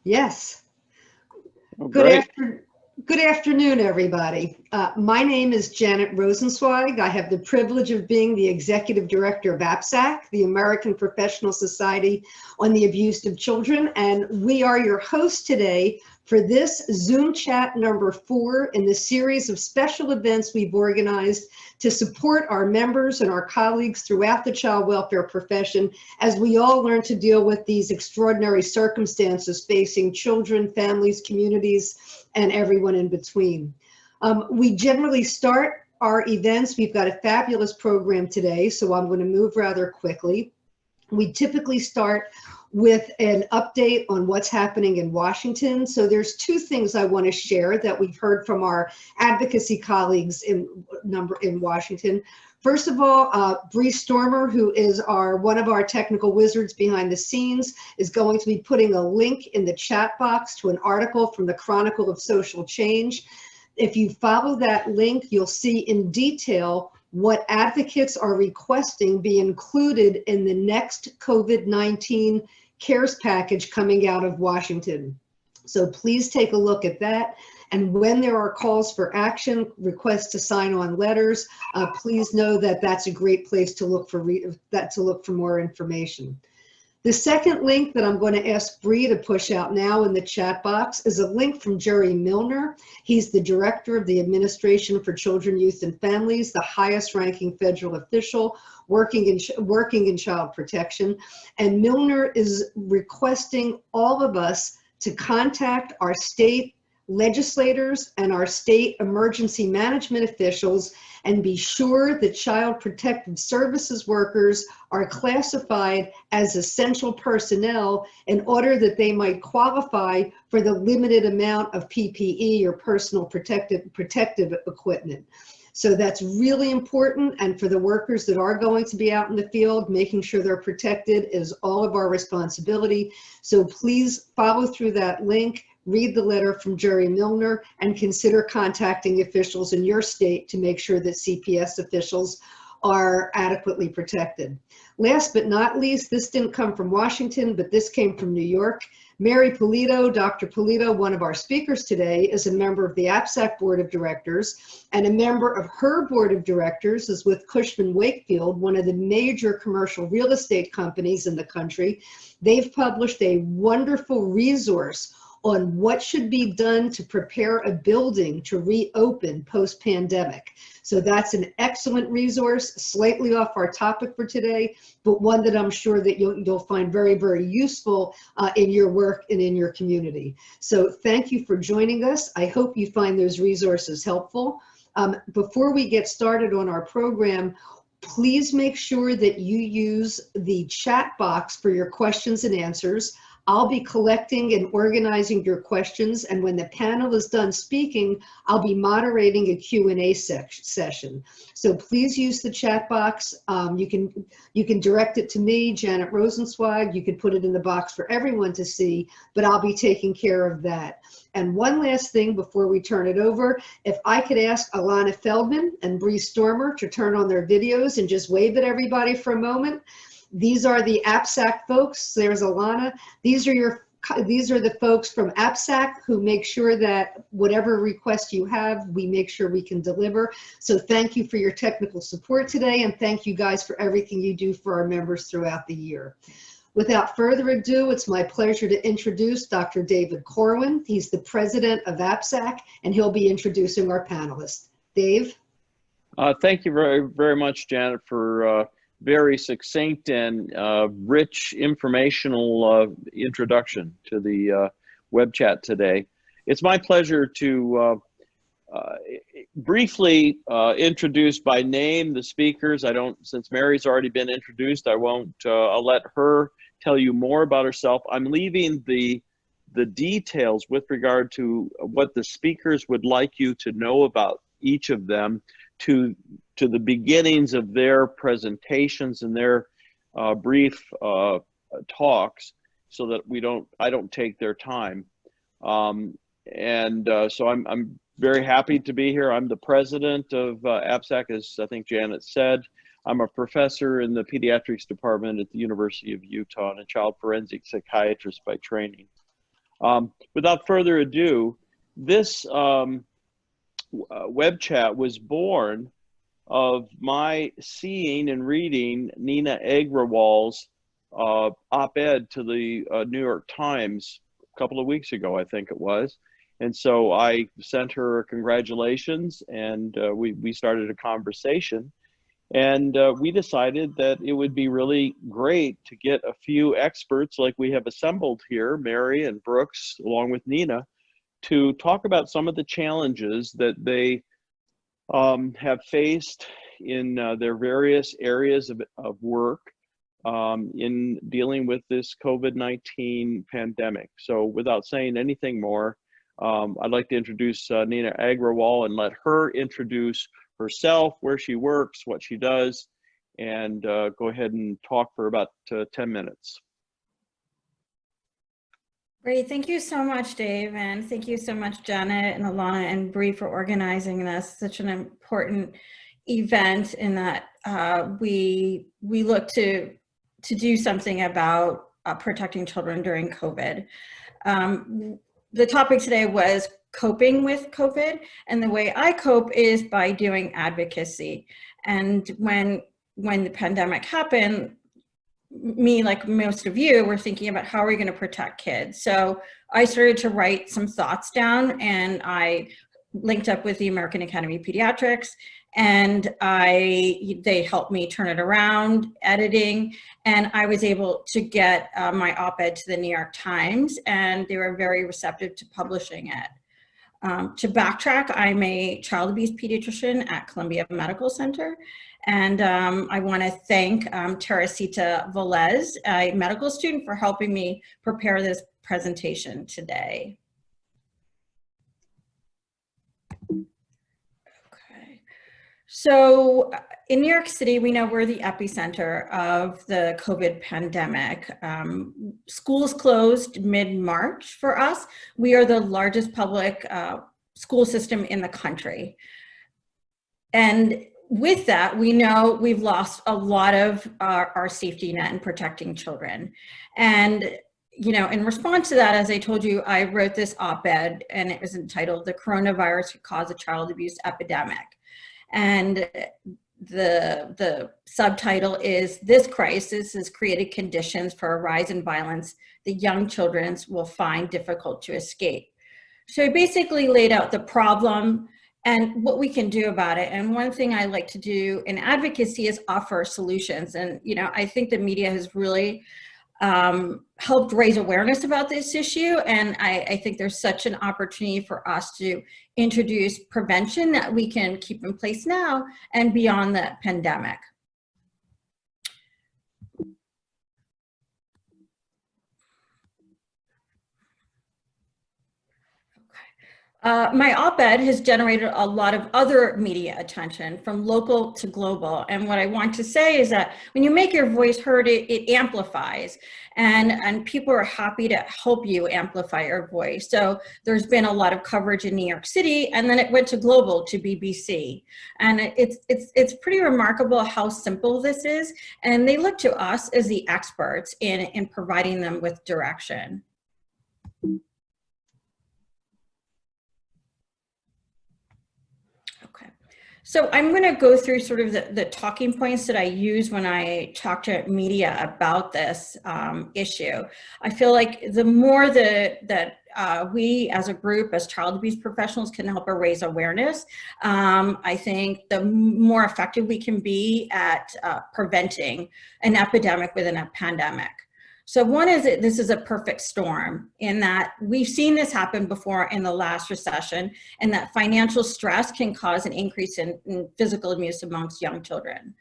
Yes. Oh, Good afternoon, everybody. My name is Janet Rosenzweig. I have the privilege of being the Executive Director of APSAC, the American Professional Society on the Abuse of Children, and we are your hosts today for this Zoom chat number 4 in the series of special events we've organized to support our members and our colleagues throughout the child welfare profession as we all learn to deal with these extraordinary circumstances facing children, families, communities, and everyone in between. We generally start our events. We've got a fabulous program today, so I'm going to move rather quickly. We typically start with an update on what's happening in Washington. So there's 2 things I want to share that we've heard from our advocacy colleagues in Washington. First of all, Bree Stormer, who is one of our technical wizards behind the scenes, is going to be putting a link in the chat box to an article from the Chronicle of Social Change. If you follow that link, you'll see in detail what advocates are requesting be included in the next COVID-19 CARES package coming out of Washington. So please take a look at that. And when there are calls for action, requests to sign on letters, please know that that's a great place to look for more information. The second link that I'm going to ask Bree to push out now in the chat box is a link from Jerry Milner. He's the director of the Administration for Children, Youth, and Families, the highest ranking federal official working in child protection. And Milner is requesting all of us to contact our state legislators and our state emergency management officials and be sure that child protective services workers are classified as essential personnel in order that they might qualify for the limited amount of PPE or personal protective equipment. So that's really important, and for the workers that are going to be out in the field, making sure they're protected is all of our responsibility. So please follow through that link, read the letter from Jerry Milner, and consider contacting officials in your state to make sure that CPS officials are adequately protected. Last but not least, this didn't come from Washington, but this came from New York. Mary Pulido, Dr. Pulido, one of our speakers today, is a member of the APSAC Board of Directors, and a member of her Board of Directors is with Cushman Wakefield, one of the major commercial real estate companies in the country. They've published a wonderful resource on what should be done to prepare a building to reopen post-pandemic. So that's an excellent resource, slightly off our topic for today, but one that I'm sure that you'll find very, very useful in your work and in your community. So thank you for joining us. I hope you find those resources helpful. Before we get started on our program, please make sure that you use the chat box for your questions and answers. I'll be collecting and organizing your questions, and when the panel is done speaking, I'll be moderating a Q&A session. So please use the chat box. You can direct it to me, Janet Rosenzweig. You can put it in the box for everyone to see, but I'll be taking care of that. And one last thing before we turn it over, if I could ask Alana Feldman and Bree Stormer to turn on their videos and just wave at everybody for a moment. These are the APSAC folks. There's Alana. These are the folks from APSAC who make sure that whatever request you have, we make sure we can deliver. So thank you for your technical support today, and thank you guys for everything you do for our members throughout the year. Without further ado, it's my pleasure to introduce Dr. David Corwin. He's the president of APSAC, and he'll be introducing our panelists. Dave? Thank you very, very much, Janet, for very succinct and rich informational introduction to the web chat today. It's my pleasure to briefly introduce by name the speakers. Since Mary's already been introduced, I'll let her tell you more about herself. I'm leaving the details with regard to what the speakers would like you to know about each of them to the beginnings of their presentations and their brief talks, so that I don't take their time. So I'm very happy to be here. I'm the president of APSAC, as I think Janet said. I'm a professor in the pediatrics department at the University of Utah and a child forensic psychiatrist by training. Without further ado, this web chat was born of my seeing and reading Nina Agrawal's op-ed to the New York Times a couple of weeks ago, I think it was. And so I sent her congratulations, and we started a conversation. And we decided that it would be really great to get a few experts like we have assembled here, Mary and Brooks, along with Nina, to talk about some of the challenges that they have faced in their various areas of work in dealing with this COVID-19 pandemic. So without saying anything more, I'd like to introduce Nina Agrawal and let her introduce herself, where she works, what she does, and go ahead and talk for about 10 minutes. Great, thank you so much, Dave, and thank you so much, Janet and Alana and Bree, for organizing this. Such an important event in that we look to do something about protecting children during COVID. The topic today was coping with COVID, and the way I cope is by doing advocacy. And when the pandemic happened, me, like most of you, were thinking about how are we going to protect kids. So I started to write some thoughts down, and I linked up with the American Academy of Pediatrics, and they helped me turn it around, editing, and I was able to get my op-ed to the New York Times, and they were very receptive to publishing it. To backtrack, I'm a child abuse pediatrician at Columbia Medical Center. And I want to thank Teresita Velez, a medical student, for helping me prepare this presentation today. Okay. So in New York City, we know we're the epicenter of the COVID pandemic. Schools closed mid-March for us. We are the largest public school system in the country. And with that, we know we've lost a lot of our safety net in protecting children. And, you know, in response to that, as I told you, I wrote this op-ed, and it was entitled "The Coronavirus Could Cause a Child Abuse Epidemic." And the subtitle is, "This crisis has created conditions for a rise in violence that young children will find difficult to escape." So I basically laid out the problem and what we can do about it. And one thing I like to do in advocacy is offer solutions. And, you know, I think the media has really helped raise awareness about this issue. And I think there's such an opportunity for us to introduce prevention that we can keep in place now and beyond the pandemic. My op-ed has generated a lot of other media attention, from local to global. And what I want to say is that when you make your voice heard, it amplifies, and people are happy to help you amplify your voice. So there's been a lot of coverage in New York City, and then it went to global, to BBC. And it's pretty remarkable how simple this is. And they look to us as the experts in providing them with direction. So I'm going to go through sort of the talking points that I use when I talk to media about this issue. I feel like the more that we as a group, as child abuse professionals, can help raise awareness, I think the more effective we can be at preventing an epidemic within a pandemic. So one is that this is a perfect storm in that we've seen this happen before in the last recession, and that financial stress can cause an increase in physical abuse amongst young children.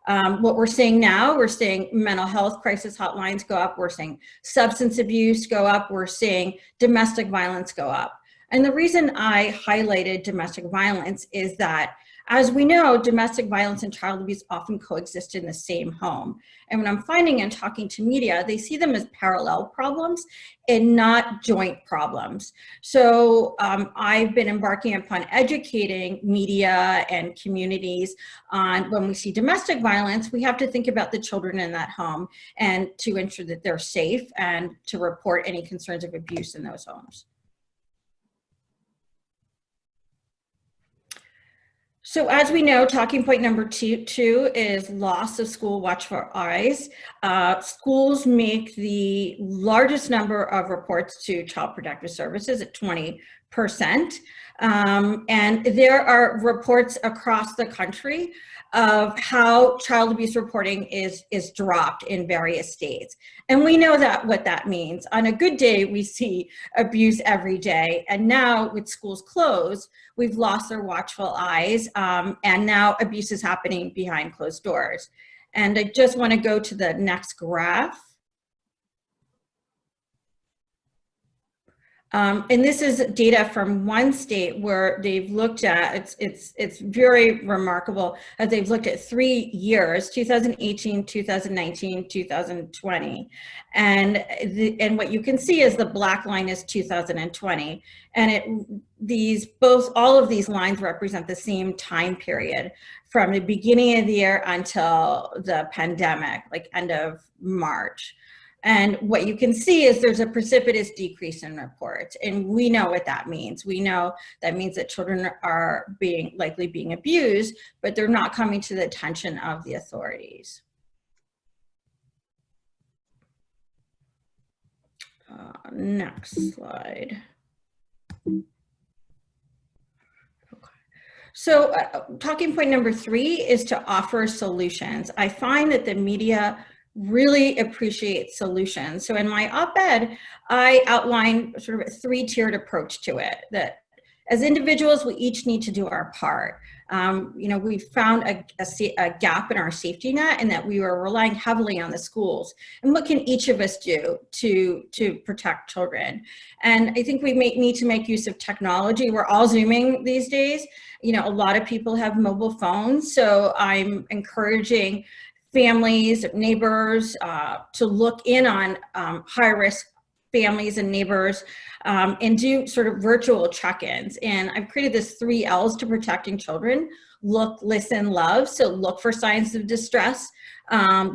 What we're seeing now, we're seeing mental health crisis hotlines go up, we're seeing substance abuse go up, we're seeing domestic violence go up. And the reason I highlighted domestic violence is that As we know, domestic violence and child abuse often coexist in the same home. And what I'm finding and talking to media, they see them as parallel problems and not joint problems. So I've been embarking upon educating media and communities on when we see domestic violence, we have to think about the children in that home and to ensure that they're safe and to report any concerns of abuse in those homes. So as we know, talking point number two is loss of school watchful eyes. Schools make the largest number of reports to Child Protective Services at 20%. And there are reports across the country of how child abuse reporting is dropped in various states. And we know that what that means. On a good day, we see abuse every day. And now with schools closed, we've lost our watchful eyes. And now abuse is happening behind closed doors. And I just want to go to the next graph. And this is data from one state where they've looked at, it's very remarkable, as they've looked at 3 years, 2018, 2019, 2020. And what you can see is the black line is 2020. And all of these lines represent the same time period from the beginning of the year until the pandemic, like end of March. And what you can see is there's a precipitous decrease in reports. And we know what that means. We know that means that children are likely being abused, but they're not coming to the attention of the authorities. Next slide. So talking point number 3 is to offer solutions. I find that the media really appreciate solutions. So in my op-ed, I outline sort of a 3-tiered approach to it, that as individuals, we each need to do our part. We found a gap in our safety net and that we were relying heavily on the schools. And what can each of us do to protect children? And I think we need to make use of technology. We're all Zooming these days. A lot of people have mobile phones. So I'm encouraging families, neighbors, to look in on high-risk families and neighbors and do sort of virtual check-ins. And I've created this 3 L's to protecting children: look, listen, love. So look for signs of distress,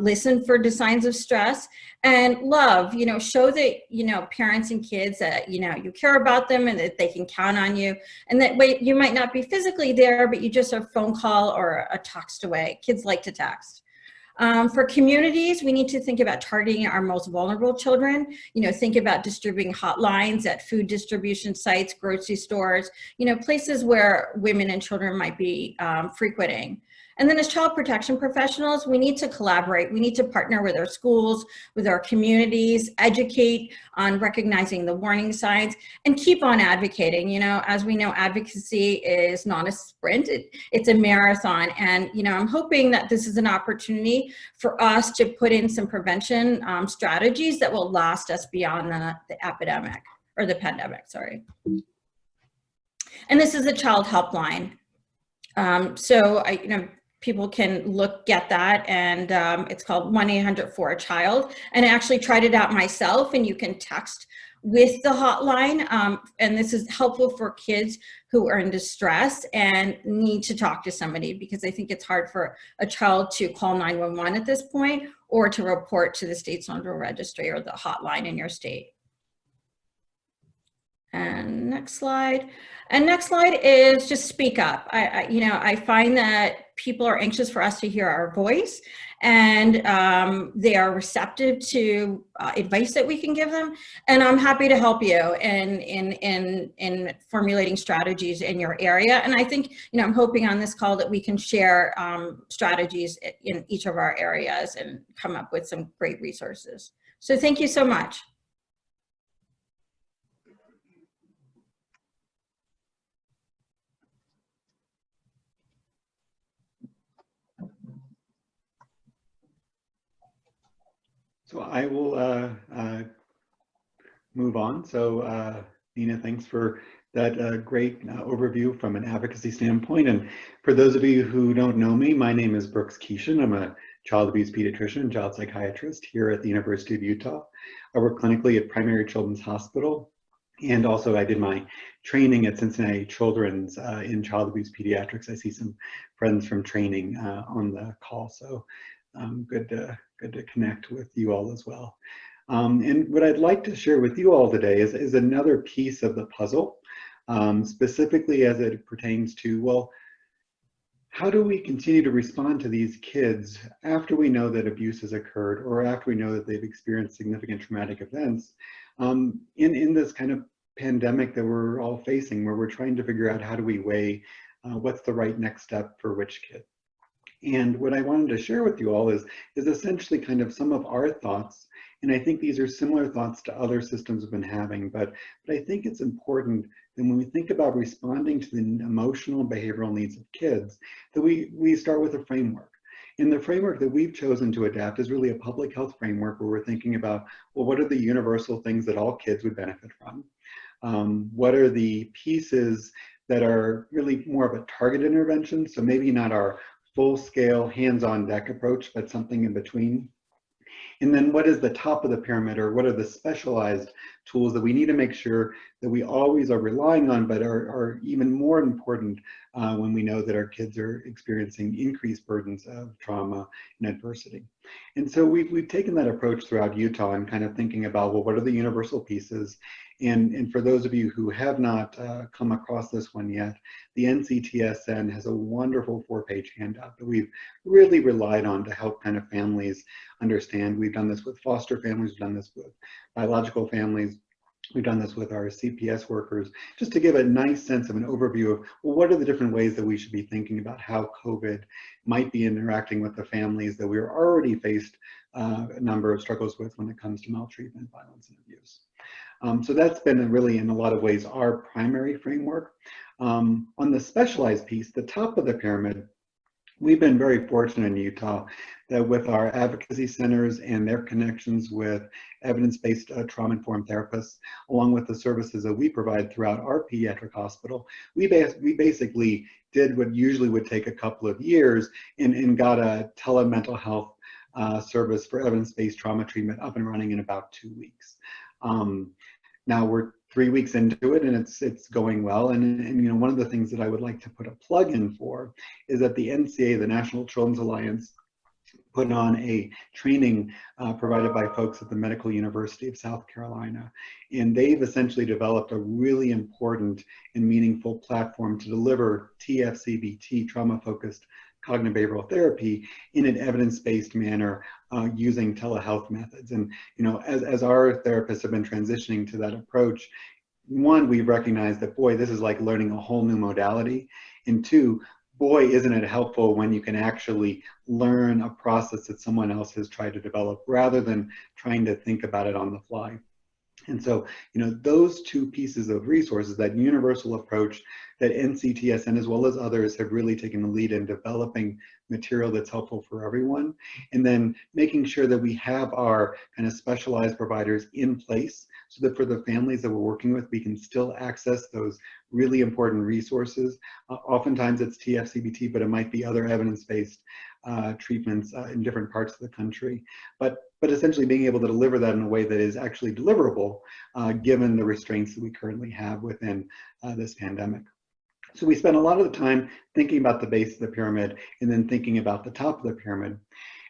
listen for the signs of stress, and love. Show that, parents and kids that, you care about them and that they can count on you. And that way you might not be physically there, but you just a phone call or a text away. Kids like to text. For communities, we need to think about targeting our most vulnerable children. Think about distributing hotlines at food distribution sites, grocery stores, places where women and children might be frequenting. And then as child protection professionals, we need to collaborate. We need to partner with our schools, with our communities, educate on recognizing the warning signs, and keep on advocating. As we know, advocacy is not a sprint, it's a marathon. And, I'm hoping that this is an opportunity for us to put in some prevention strategies that will last us beyond the epidemic, or the pandemic, sorry. And this is a child helpline. People can get that, and it's called 1-800-4-CHILD. And I actually tried it out myself, and you can text with the hotline. And this is helpful for kids who are in distress and need to talk to somebody, because I think it's hard for a child to call 911 at this point, or to report to the state central registry or the hotline in your state. And next slide. And next slide is just speak up. I find that people are anxious for us to hear our voice, and they are receptive to advice that we can give them. And I'm happy to help you in formulating strategies in your area. And I think, I'm hoping on this call that we can share strategies in each of our areas and come up with some great resources. So thank you so much. So I will move on. So Nina, thanks for that great overview from an advocacy standpoint. And for those of you who don't know me, my name is Keeshin. I'm a child abuse pediatrician and child psychiatrist here at the University of Utah. I work clinically at Primary Children's Hospital. And also I did my training at Cincinnati Children's in child abuse pediatrics. I see some friends from training on the call, so good to connect with you all as well. And what I'd like to share with you all today is another piece of the puzzle, specifically as it pertains to, well, how do we continue to respond to these kids after we know that abuse has occurred or after we know that they've experienced significant traumatic events in this kind of pandemic that we're all facing, where we're trying to figure out how do we weigh what's the right next step for which kid. And what I wanted to share with you all is essentially kind of some of our thoughts. And I think these are similar thoughts to other systems have been having, but I think it's important that when we think about responding to the emotional and behavioral needs of kids, that we start with a framework. And the framework that we've chosen to adapt is really a public health framework where we're thinking about, well, what are the universal things that all kids would benefit from? What are the pieces that are really more of a targeted intervention? So maybe not our full-scale hands-on deck approach, but something in between. And then what is the top of the pyramid, or what are the specialized tools that we need to make sure that we always are relying on, but are even more important when we know that our kids are experiencing increased burdens of trauma and adversity. And so we've taken that approach throughout Utah and kind of thinking about, well, what are the universal pieces? And for those of you who have not come across this one yet, the NCTSN has a wonderful 4-page handout that we've really relied on to help kind of families understand. We've done this with foster families, we've done this with biological families, we've done this with our CPS workers, just to give a nice sense of an overview of, well, what are the different ways that we should be thinking about how COVID might be interacting with the families that we're already faced a number of struggles with when it comes to maltreatment, violence, and abuse. So that's been really, in a lot of ways, our primary framework. On the specialized piece, the top of the pyramid, we've been very fortunate in Utah that with our advocacy centers and their connections with evidence-based trauma-informed therapists, along with the services that we provide throughout our pediatric hospital, we basically did what usually would take a couple of years and got a telemental health service for evidence-based trauma treatment up and running in about 2 weeks. Now we're 3 weeks into it and it's going well. And you know, one of the things that I would like to put a plug in for is that the NCA, the National Children's Alliance, put on a training provided by folks at the Medical University of South Carolina. And they've essentially developed a really important and meaningful platform to deliver TFCBT, trauma-focused cognitive behavioral therapy, in an evidence-based manner using telehealth methods. And you know, as our therapists have been transitioning to that approach, one, we've recognized that, boy, this is like learning a whole new modality. And two, boy, isn't it helpful when you can actually learn a process that someone else has tried to develop rather than trying to think about it on the fly. And so, you know, those two pieces of resources, that universal approach that NCTSN as well as others have really taken the lead in developing material that's helpful for everyone, and then making sure that we have our kind of specialized providers in place so that for the families that we're working with, we can still access those really important resources. Oftentimes it's TFCBT, but it might be other evidence-based treatments in different parts of the country. But essentially being able to deliver that in a way that is actually deliverable given the restraints that we currently have within this pandemic. So we spent a lot of the time thinking about the base of the pyramid and then thinking about the top of the pyramid.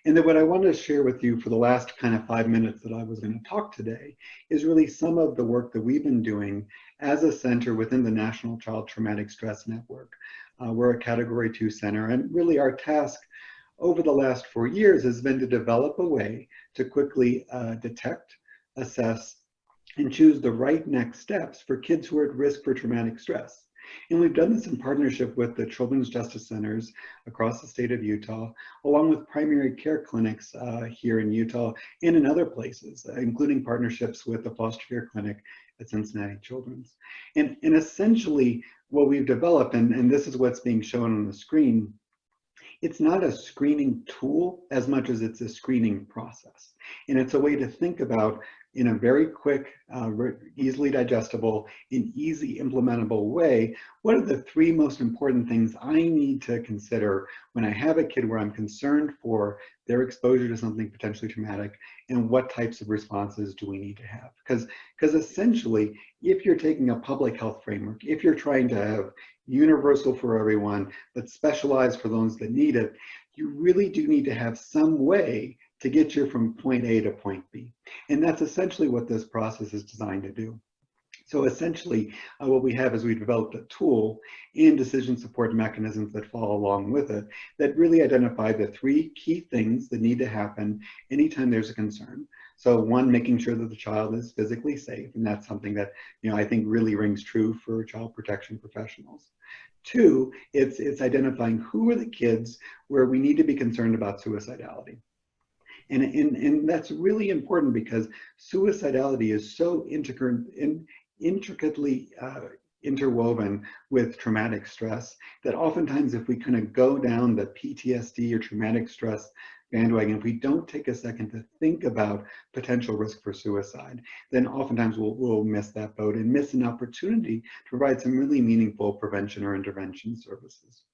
And then what I wanted to share with you for the last kind of 5 minutes that I was going to talk today is really some of the work that we've been doing as a center within the National Child Traumatic Stress Network. We're a Category 2 center, and really our task over the last 4 years has been to develop a way to quickly detect, assess, and choose the right next steps for kids who are at risk for traumatic stress. And we've done this in partnership with the Children's Justice Centers across the state of Utah, along with primary care clinics here in Utah and in other places, including partnerships with the foster care clinic at Cincinnati Children's. And essentially what we've developed, and this is what's being shown on the screen, it's not a screening tool as much as it's a screening process. And it's a way to think about in a very quick, easily digestible, and easy implementable way, what are the 3 most important things I need to consider when I have a kid where I'm concerned for their exposure to something potentially traumatic, and what types of responses do we need to have? Because essentially, if you're taking a public health framework, if you're trying to have universal for everyone, but specialized for those that need it, you really do need to have some way to get you from point A to point B. And that's essentially what this process is designed to do. So essentially, what we have is we developed a tool and decision support mechanisms that follow along with it that really identify the 3 key things that need to happen anytime there's a concern. So 1, making sure that the child is physically safe, and that's something that I think really rings true for child protection professionals. 2, it's identifying who are the kids where we need to be concerned about suicidality. And that's really important because suicidality is so intricately interwoven with traumatic stress that oftentimes if we kind of go down the PTSD or traumatic stress bandwagon, if we don't take a second to think about potential risk for suicide, then oftentimes we'll miss that boat and miss an opportunity to provide some really meaningful prevention or intervention services.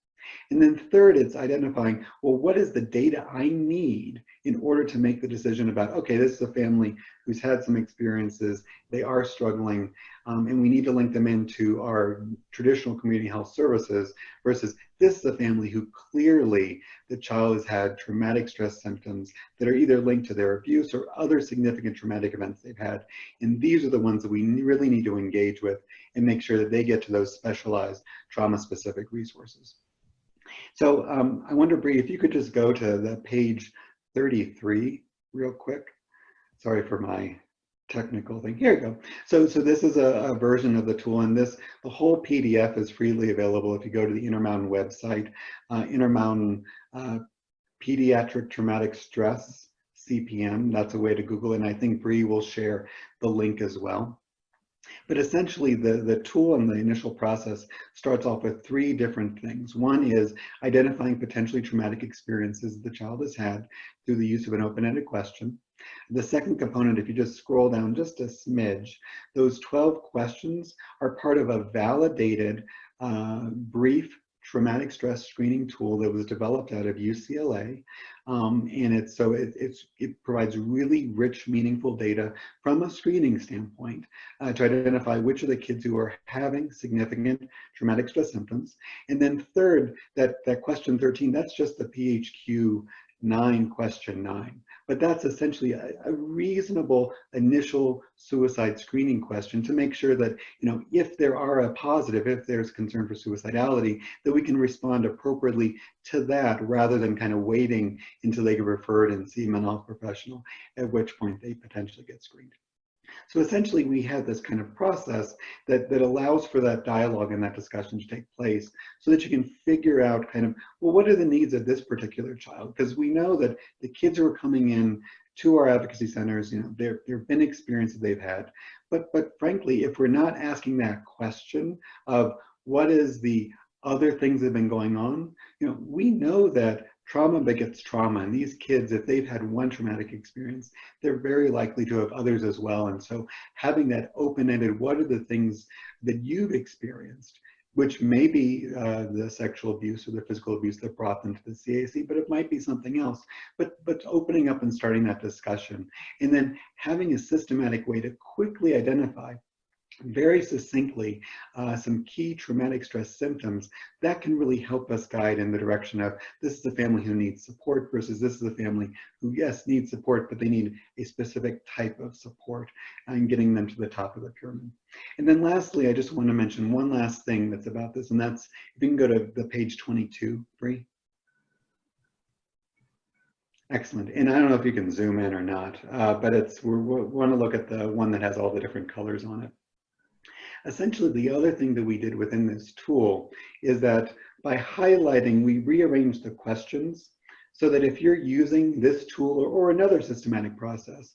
And then 3rd, it's identifying, well, what is the data I need in order to make the decision about, okay, this is a family who's had some experiences, they are struggling, and we need to link them into our traditional community health services, versus this is a family who clearly the child has had traumatic stress symptoms that are either linked to their abuse or other significant traumatic events they've had. And these are the ones that we really need to engage with and make sure that they get to those specialized trauma-specific resources. So I wonder, Bree, if you could just go to the page 33 real quick. Sorry for my technical thing. Here you go. So this is a version of the tool, and the whole PDF is freely available if you go to the Intermountain website, Intermountain Pediatric Traumatic Stress, CPM. That's a way to Google it, and I think Bree will share the link as well. But essentially, the tool and the initial process starts off with 3 different things. 1 is identifying potentially traumatic experiences the child has had through the use of an open-ended question. The second component, if you just scroll down just a smidge, those 12 questions are part of a validated, brief traumatic stress screening tool that was developed out of UCLA. And it provides really rich, meaningful data from a screening standpoint to identify which of the kids who are having significant traumatic stress symptoms. And then 3rd, that question 13, that's just the PHQ 9, question 9. But that's essentially a reasonable initial suicide screening question to make sure that, if there are a positive, if there's concern for suicidality, that we can respond appropriately to that rather than kind of waiting until they get referred and see a mental health professional, at which point they potentially get screened. So essentially, we have this kind of process that allows for that dialogue and that discussion to take place so that you can figure out kind of, well, what are the needs of this particular child? Because we know that the kids who are coming in to our advocacy centers, there have been experiences they've had. But frankly, if we're not asking that question of what is the other things that have been going on, we know that trauma begets trauma, and these kids, if they've had one traumatic experience, they're very likely to have others as well. And so having that open-ended, what are the things that you've experienced, which may be the sexual abuse or the physical abuse that brought them to the CAC, but it might be something else. But opening up and starting that discussion, and then having a systematic way to quickly identify very succinctly some key traumatic stress symptoms that can really help us guide in the direction of, this is a family who needs support versus this is a family who, yes, needs support, but they need a specific type of support, and getting them to the top of the pyramid. And then lastly, I just want to mention one last thing that's about this, and that's, if you can go to the page 22, Bree. Excellent. And I don't know if you can zoom in or not, but we want to look at the one that has all the different colors on it. Essentially, the other thing that we did within this tool is that by highlighting, we rearranged the questions so that if you're using this tool or another systematic process,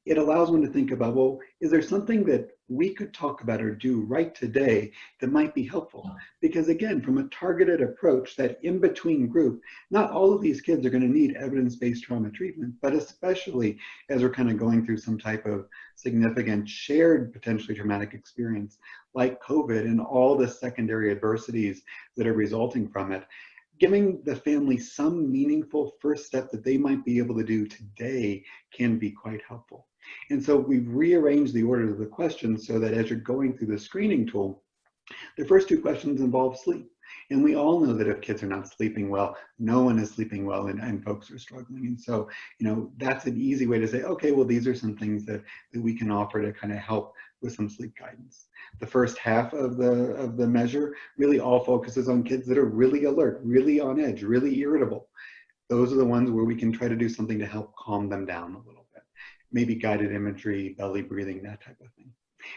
it allows one to think about, well, is there something that we could talk about or do right today that might be helpful? Because again, from a targeted approach, that in-between group, not all of these kids are going to need evidence-based trauma treatment, but especially as we're kind of going through some type of significant shared potentially traumatic experience like COVID and all the secondary adversities that are resulting from it, giving the family some meaningful first step that they might be able to do today can be quite helpful. And so we've rearranged the order of the questions so that as you're going through the screening tool, the first two questions involve sleep. And we all know that if kids are not sleeping well, no one is sleeping well, and folks are struggling. And so, that's an easy way to say, okay, well, these are some things that we can offer to kind of help with some sleep guidance. The first half of the measure really all focuses on kids that are really alert, really on edge, really irritable. Those are the ones where we can try to do something to help calm them down a little bit. Maybe guided imagery, belly breathing, that type of thing.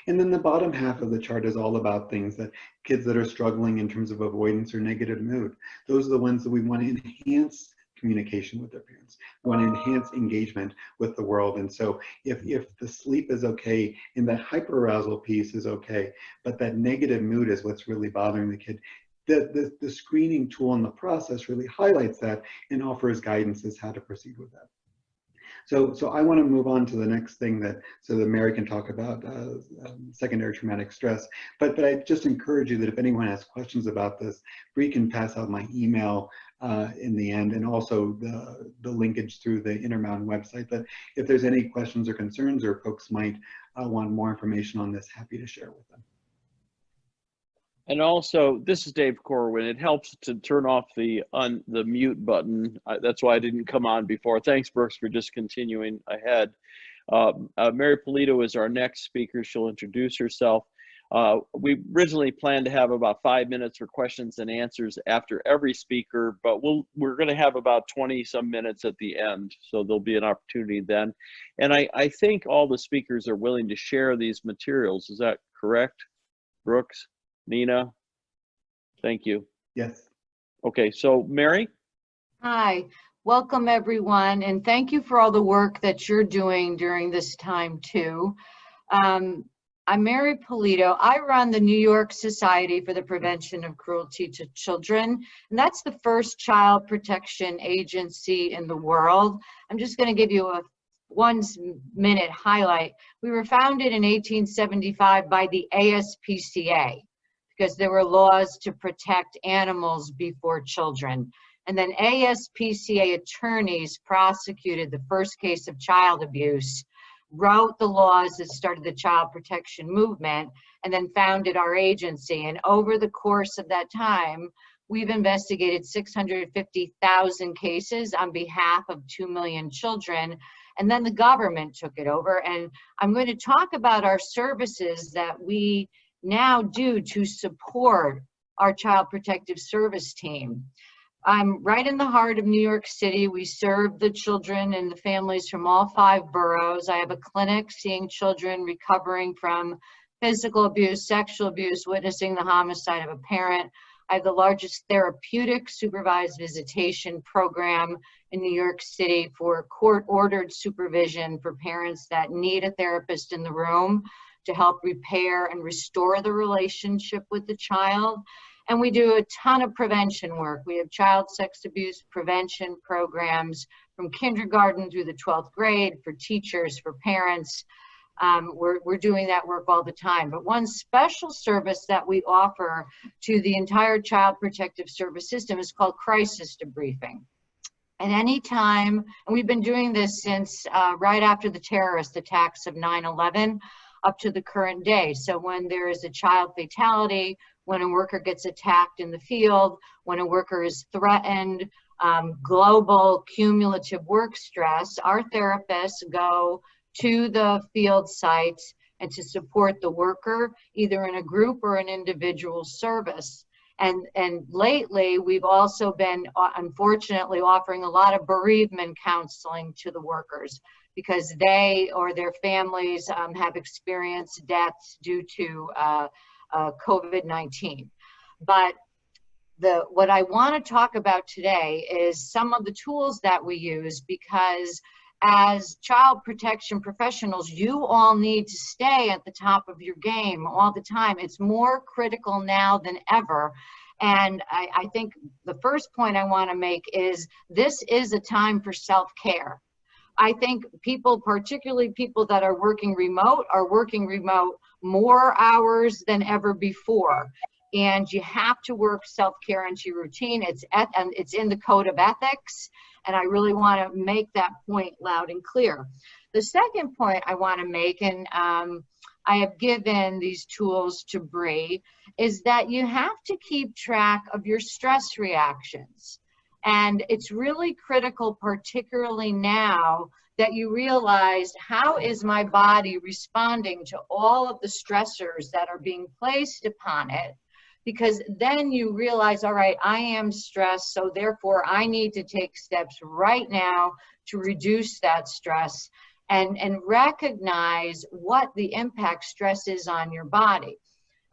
And then the bottom half of the chart is all about things that kids that are struggling in terms of avoidance or negative mood. Those are the ones that we want to enhance communication with their parents. We want to enhance engagement with the world. And so if the sleep is okay and that hyperarousal piece is okay, but that negative mood is what's really bothering the kid, the screening tool in the process really highlights that and offers guidance as how to proceed with that. So I want to move on to the next thing so that Mary can talk about secondary traumatic stress. But I just encourage you that if anyone has questions about this, Bree can pass out my email in the end, and also the linkage through the Intermountain website, that if there's any questions or concerns or folks might want more information on this, happy to share with them. And also, this is Dave Corwin. It helps to turn off the mute button. That's why I didn't come on before. Thanks, Brooks, for just continuing ahead. Mary Pulido is our next speaker. She'll introduce herself. We originally planned to have about 5 minutes for questions and answers after every speaker, but we're going to have about 20 some minutes at the end, so there'll be an opportunity then. And I think all the speakers are willing to share these materials. Is that correct, Brooks? Nina, thank you. Yes. Okay, so Mary? Hi, welcome everyone, and thank you for all the work that you're doing during this time too. I'm Mary Pulido. I run the New York Society for the Prevention of Cruelty to Children, and that's the first child protection agency in the world. I'm just going to give you a 1 minute highlight. We were founded in 1875 by the ASPCA, because there were laws to protect animals before children. And then ASPCA attorneys prosecuted the first case of child abuse, wrote the laws that started the child protection movement, and then founded our agency. And over the course of that time, we've investigated 650,000 cases on behalf of 2 million children. And then the government took it over. And I'm going to talk about our services that we now do to support our Child Protective Service team. I'm right in the heart of New York City. We serve the children and the families from all 5 boroughs. I have a clinic seeing children recovering from physical abuse, sexual abuse, witnessing the homicide of a parent. I have the largest therapeutic supervised visitation program in New York City for court-ordered supervision for parents that need a therapist in the room to help repair and restore the relationship with the child. And we do a ton of prevention work. We have child sex abuse prevention programs from kindergarten through the 12th grade for teachers, for parents. We're doing that work all the time. But one special service that we offer to the entire Child Protective Service system is called crisis debriefing. And anytime, and we've been doing this since right after the terrorist attacks of 9/11, up to the current day. So when there is a child fatality, when a worker gets attacked in the field, when a worker is threatened, global cumulative work stress, our therapists go to the field sites and to support the worker, either in a group or an individual service. And lately, we've also been, unfortunately, offering a lot of bereavement counseling to the workers, because they or their families have experienced deaths due to COVID-19. But what I want to talk about today is some of the tools that we use, because as child protection professionals, you all need to stay at the top of your game all the time. It's more critical now than ever. And I think the first point I want to make is this is a time for self-care. I think people, particularly people that are working remote more hours than ever before. And you have to work self-care into your routine. It's in the code of ethics. And I really want to make that point loud and clear. The second point I want to make, and I have given these tools to Bree, is that you have to keep track of your stress reactions. And it's really critical, particularly now, that you realize, how is my body responding to all of the stressors that are being placed upon it? Because then you realize, all right, I am stressed, so therefore I need to take steps right now to reduce that stress and recognize what the impact stress is on your body.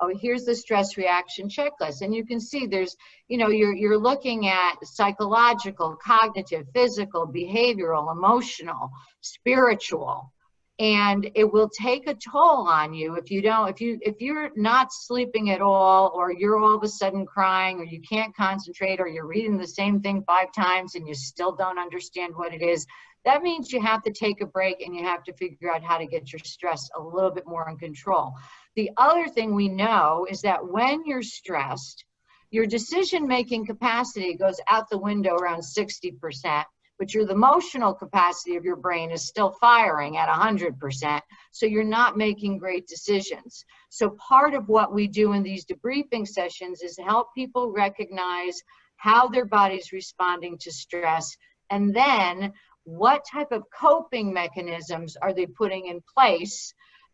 Oh, here's the stress reaction checklist. And you can see there's, you're looking at psychological, cognitive, physical, behavioral, emotional, spiritual. And it will take a toll on you if you're not sleeping at all, or you're all of a sudden crying, or you can't concentrate, or you're reading the same thing 5 times and you still don't understand what it is. That means you have to take a break and you have to figure out how to get your stress a little bit more in control. The other thing we know is that when you're stressed, your decision-making capacity goes out the window around 60%. But the emotional capacity of your brain is still firing at 100%, so you're not making great decisions. So part of what we do in these debriefing sessions is help people recognize how their body's responding to stress, and then what type of coping mechanisms are they putting in place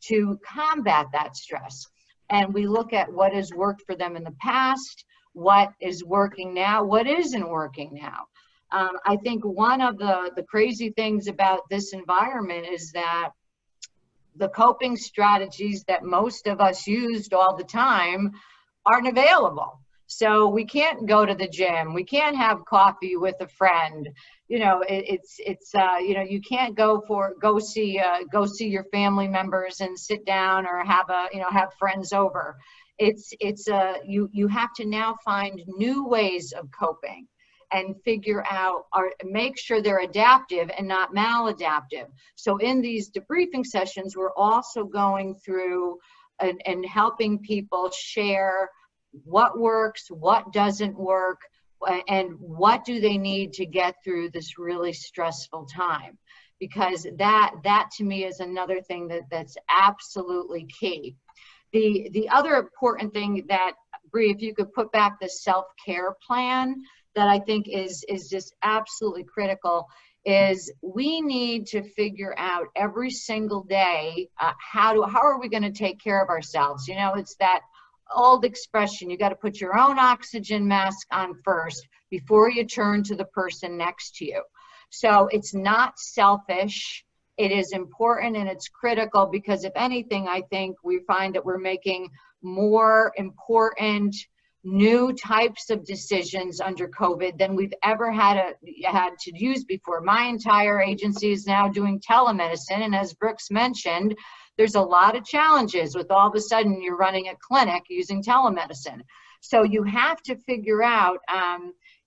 to combat that stress. And we look at what has worked for them in the past, what is working now, what isn't working now. I think one of the crazy things about this environment is that the coping strategies that most of us used all the time aren't available. So we can't go to the gym. We can't have coffee with a friend. You can't go see your family members and sit down, or have friends over. You have to now find new ways of coping and figure out, or make sure they're adaptive and not maladaptive. So in these debriefing sessions, we're also going through and helping people share what works, what doesn't work, and what do they need to get through this really stressful time. Because that to me is another thing that's absolutely key. The other important thing that, Bree, if you could put back the self-care plan, that I think is just absolutely critical, is we need to figure out every single day, how are we going to take care of ourselves? It's that old expression, you got to put your own oxygen mask on first before you turn to the person next to you. So it's not selfish. It is important and it's critical, because if anything, I think we find that we're making more important new types of decisions under COVID than we've ever had to use before. My entire agency is now doing telemedicine, and as Brooks mentioned, there's a lot of challenges with all of a sudden you're running a clinic using telemedicine. So you have to figure out,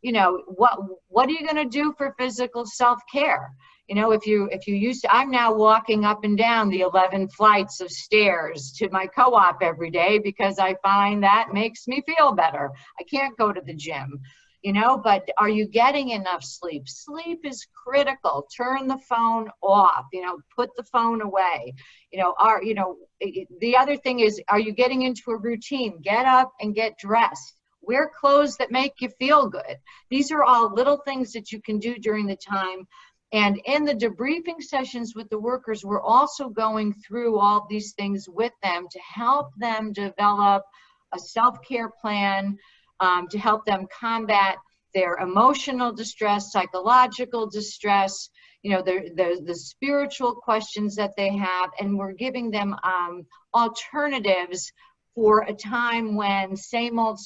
what are you going to do for physical self-care? If you used to, I'm now walking up and down the 11 flights of stairs to my co-op every day because I find that makes me feel better. I can't go to the gym, but are you getting enough sleep? Sleep is critical. Turn the phone off, put the phone away. The other thing is, are you getting into a routine? Get up and get dressed. Wear clothes that make you feel good. These are all little things that you can do during the time. And in the debriefing sessions with the workers, we're also going through all these things with them to help them develop a self-care plan, to help them combat their emotional distress, psychological distress, the spiritual questions that they have. And we're giving them alternatives for a time when same old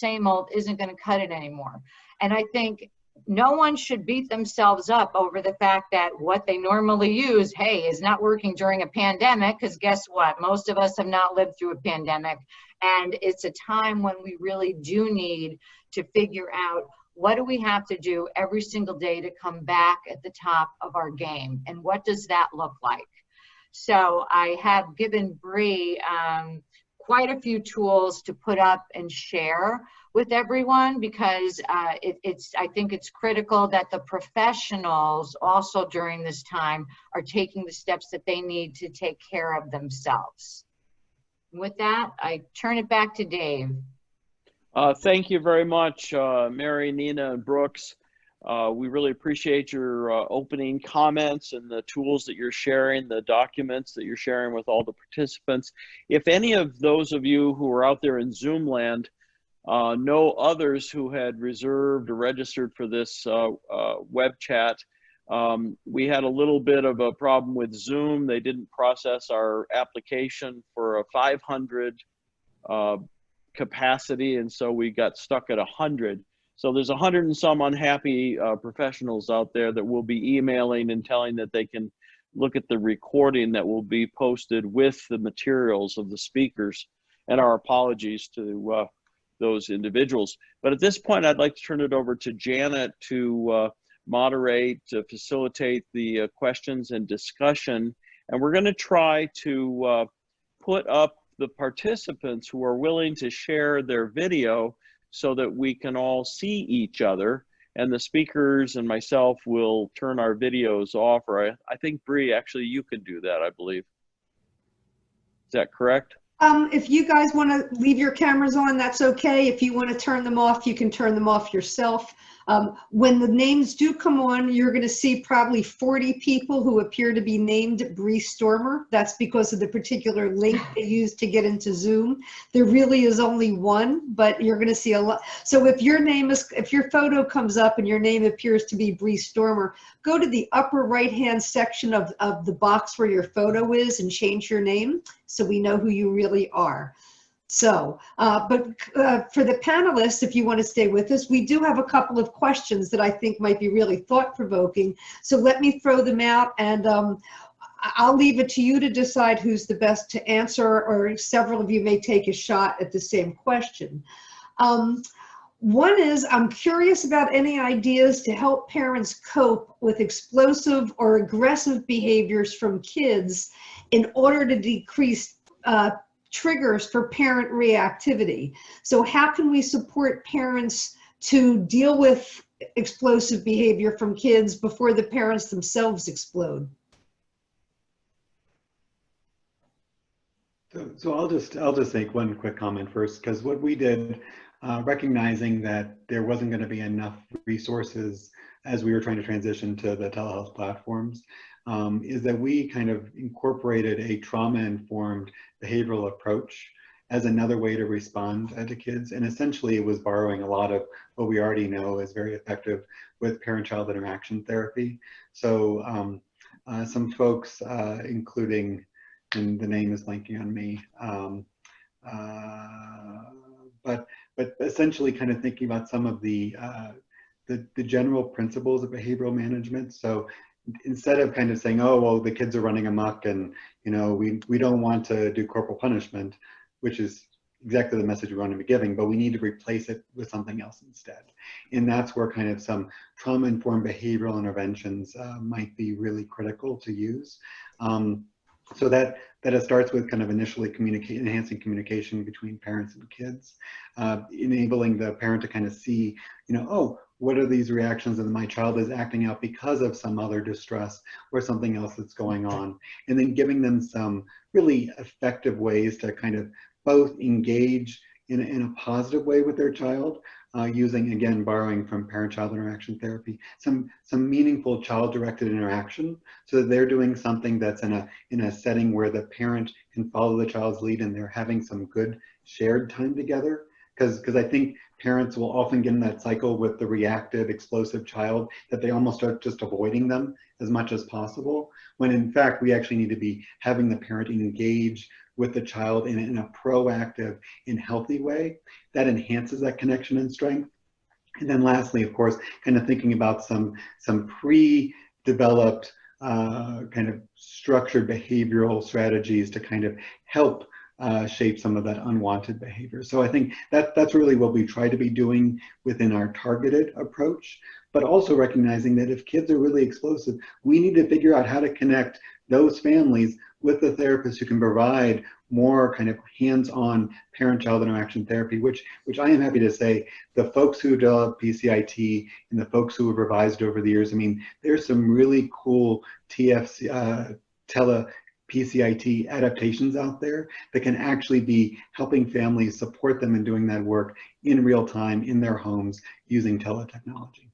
isn't going to cut it anymore. And I think no one should beat themselves up over the fact that what they normally use, hey, is not working during a pandemic, because guess what? Most of us have not lived through a pandemic. And it's a time when we really do need to figure out what do we have to do every single day to come back at the top of our game, and what does that look like? So I have given Bree quite a few tools to put up and share with everyone, because I think it's critical that the professionals also during this time are taking the steps that they need to take care of themselves. With that, I turn it back to Dave. Thank you very much, Mary, Nina, and Brooks. We really appreciate your opening comments and the tools that you're sharing, the documents that you're sharing with all the participants. If any of those of you who are out there in Zoom land know others who had reserved or registered for this web chat, we had a little bit of a problem with Zoom. They didn't process our application for a 500 capacity, and so we got stuck at 100. So there's 100 and some unhappy professionals out there that will be emailing and telling that they can look at the recording that will be posted with the materials of the speakers, and our apologies to those individuals. But at this point, I'd like to turn it over to Janet to moderate, to facilitate the questions and discussion. And we're going to try to put up the participants who are willing to share their video so that we can all see each other, and the speakers and myself will turn our videos off. Or I think, Bree, actually you can do that, I believe. Is that correct? If you guys want to leave your cameras on, that's okay. If you want to turn them off, you can turn them off yourself. When the names do come on, you're going to see probably 40 people who appear to be named Bree Stormer. That's because of the particular link they use to get into Zoom. There really is only one, but you're going to see a lot. So if your photo comes up and your name appears to be Bree Stormer, go to the upper right-hand section of the box where your photo is and change your name so we know who you really are. So, for the panelists, if you want to stay with us, we do have a couple of questions that I think might be really thought-provoking. So let me throw them out, and I'll leave it to you to decide who's the best to answer, or several of you may take a shot at the same question. One is, I'm curious about any ideas to help parents cope with explosive or aggressive behaviors from kids in order to decrease triggers for parent reactivity. So how can we support parents to deal with explosive behavior from kids before the parents themselves explode? So I'll just make one quick comment first, because what we did, recognizing that there wasn't going to be enough resources as we were trying to transition to the telehealth platforms, is that we kind of incorporated a trauma-informed behavioral approach as another way to respond to kids. And essentially it was borrowing a lot of what we already know is very effective with parent-child interaction therapy. So some folks, including, and the name is blanking on me, but essentially kind of thinking about some of the general principles of behavioral management. So instead of kind of saying, oh, well, the kids are running amok and, you know, we don't want to do corporal punishment, which is exactly the message we want to be giving, but we need to replace it with something else instead. And that's where kind of some trauma-informed behavioral interventions might be really critical to use. So that it starts with kind of initially enhancing communication between parents and kids, enabling the parent to kind of see, you know, oh, what are these reactions that my child is acting out because of some other distress or something else that's going on, and then giving them some really effective ways to kind of both engage in a positive way with their child, using, again, borrowing from parent-child interaction therapy, some meaningful child-directed interaction, so that they're doing something that's in a setting where the parent can follow the child's lead and they're having some good shared time together. Because I think parents will often get in that cycle with the reactive, explosive child, that they almost start just avoiding them as much as possible, when in fact we actually need to be having the parent engage with the child in a proactive and healthy way that enhances that connection and strength. And then lastly, of course, kind of thinking about some pre-developed kind of structured behavioral strategies to kind of help shape some of that unwanted behavior. So I think that's really what we try to be doing within our targeted approach, but also recognizing that if kids are really explosive, we need to figure out how to connect those families with the therapists who can provide more kind of hands-on parent-child interaction therapy, which I am happy to say, the folks who developed PCIT and the folks who have revised over the years, I mean, there's some really cool tele-PCIT adaptations out there that can actually be helping families support them in doing that work in real time in their homes using teletechnology.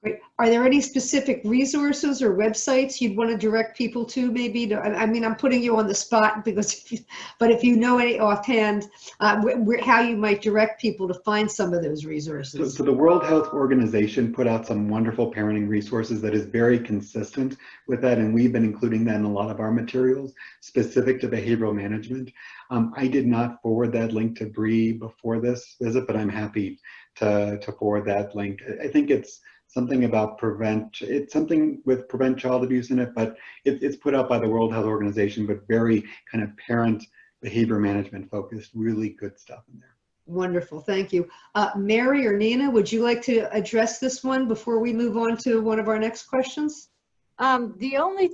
Great. Are there any specific resources or websites you'd want to direct people to, maybe? I mean, I'm putting you on the spot because, but if you know any offhand, how you might direct people to find some of those resources. So the World Health Organization put out some wonderful parenting resources that is very consistent with that, and we've been including that in a lot of our materials specific to behavioral management. I did not forward that link to Bree before this visit, but I'm happy to forward that link. I think it's something about it's something with prevent child abuse in it, but it's put out by the World Health Organization, but very kind of parent behavior management focused, really good stuff in there. Wonderful, thank you. Mary or Nina, would you like to address this one before we move on to one of our next questions? The other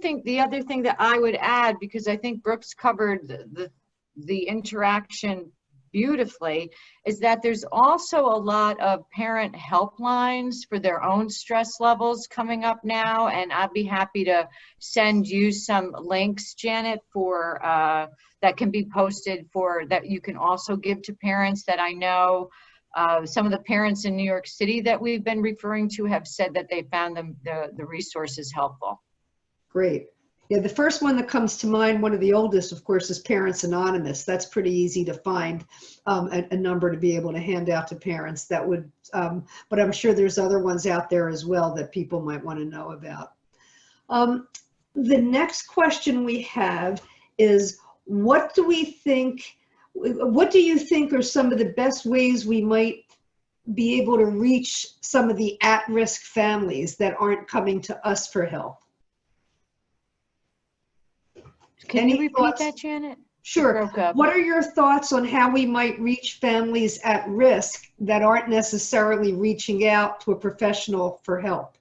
thing that I would add, because I think Brooks covered the interaction beautifully, is that there's also a lot of parent helplines for their own stress levels coming up now, and I'd be happy to send you some links, Janet, for that can be posted for that you can also give to parents that I know some of the parents in New York City that we've been referring to have said that they found the resources helpful. Great. Yeah, the first one that comes to mind, one of the oldest, of course, is Parents Anonymous. That's pretty easy to find, a number to be able to hand out to parents. That would, but I'm sure there's other ones out there as well that people might want to know about. The next question we have is, what do you think are some of the best ways we might be able to reach some of the at-risk families that aren't coming to us for help? Can you repeat that, Janet? Sure. What are your thoughts on how we might reach families at risk that aren't necessarily reaching out to a professional for help?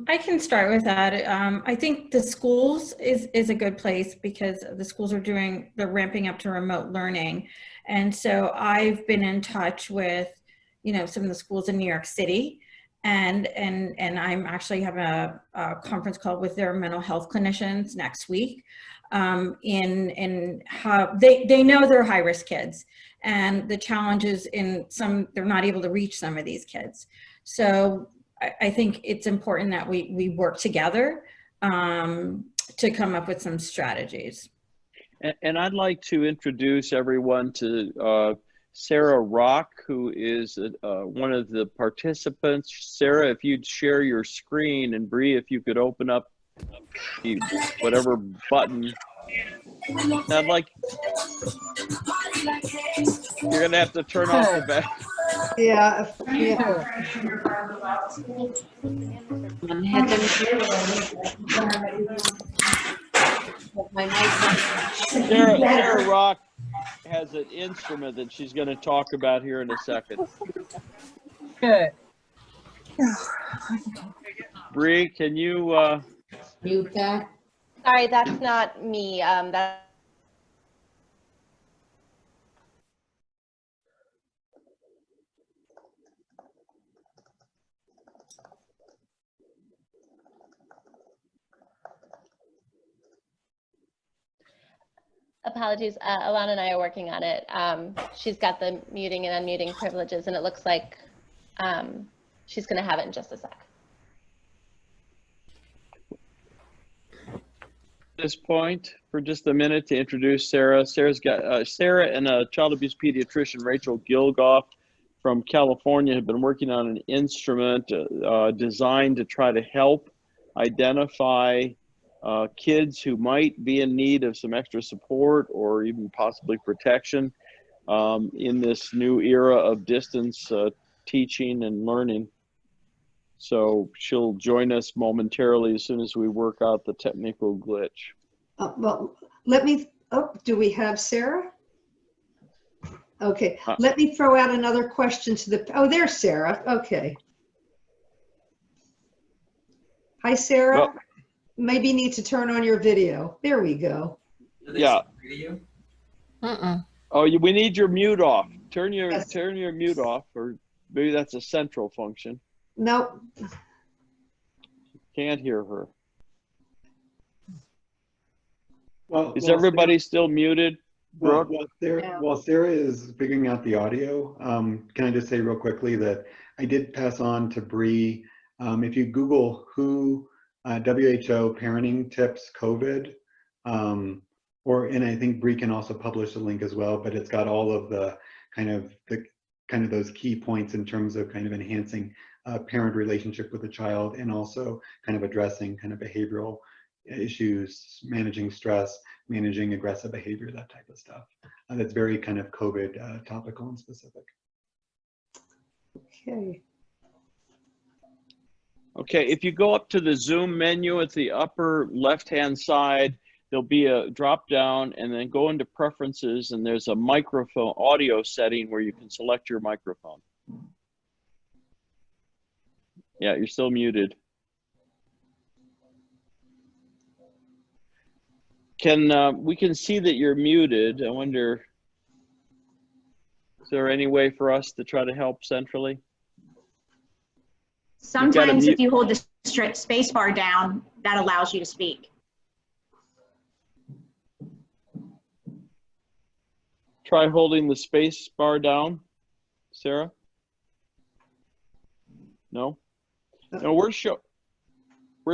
I can start with that. I think the schools is a good place because the schools they're ramping up to remote learning. And so I've been in touch with, some of the schools in New York City. And I'm actually having a conference call with their mental health clinicians next week in how they know they're high-risk kids, and the challenges they're not able to reach some of these kids. So I think it's important that we work together to come up with some strategies. And I'd like to introduce everyone to Sarah Rock, who is one of the participants. Sarah, if you'd share your screen, and Bree, if you could open up whatever button. I'd like, you're gonna have to turn off the back. Yeah. Sarah Rock has an instrument that she's going to talk about here in a second. Good. Bree, can you mute that? Sorry, that's not me. Apologies, Alana and I are working on it. She's got the muting and unmuting privileges, and it looks like she's going to have it in just a sec. At this point, for just a minute, to introduce Sarah. Sarah and a child abuse pediatrician, Rachel Gilgoff from California, have been working on an instrument designed to try to help identify kids who might be in need of some extra support or even possibly protection. in this new era of distance teaching and learning. So she'll join us momentarily as soon as we work out the technical glitch. Well, let me, oh, do we have Sarah? Okay, let me throw out another question to the, oh, there's Sarah. Okay. Hi, Sarah. Well, maybe need to turn on your video. There we go. Yeah. Oh, we need your mute off. Turn your Yes. turn your mute off, or maybe that's a central function. Nope. Can't hear her. Well, Is while everybody still muted? Well, Brooke? while Sarah is figuring out the audio, can I just say real quickly that I did pass on to Bree. If you Google WHO parenting tips COVID, and I think Bree can also publish a link as well, but it's got all of the kind of those key points in terms of kind of enhancing parent relationship with the child, and also kind of addressing kind of behavioral issues, managing stress, managing aggressive behavior, that type of stuff. That's very kind of COVID topical and specific. Okay. Okay, if you go up to the Zoom menu at the upper left-hand side, there'll be a drop down, and then go into preferences, and there's a microphone audio setting where you can select your microphone. Yeah, you're still muted. We can see that you're muted. I wonder, is there any way for us to try to help centrally? Sometimes if you hold the space bar down, that allows you to speak. Try holding the space bar down, Sarah. No? No, we're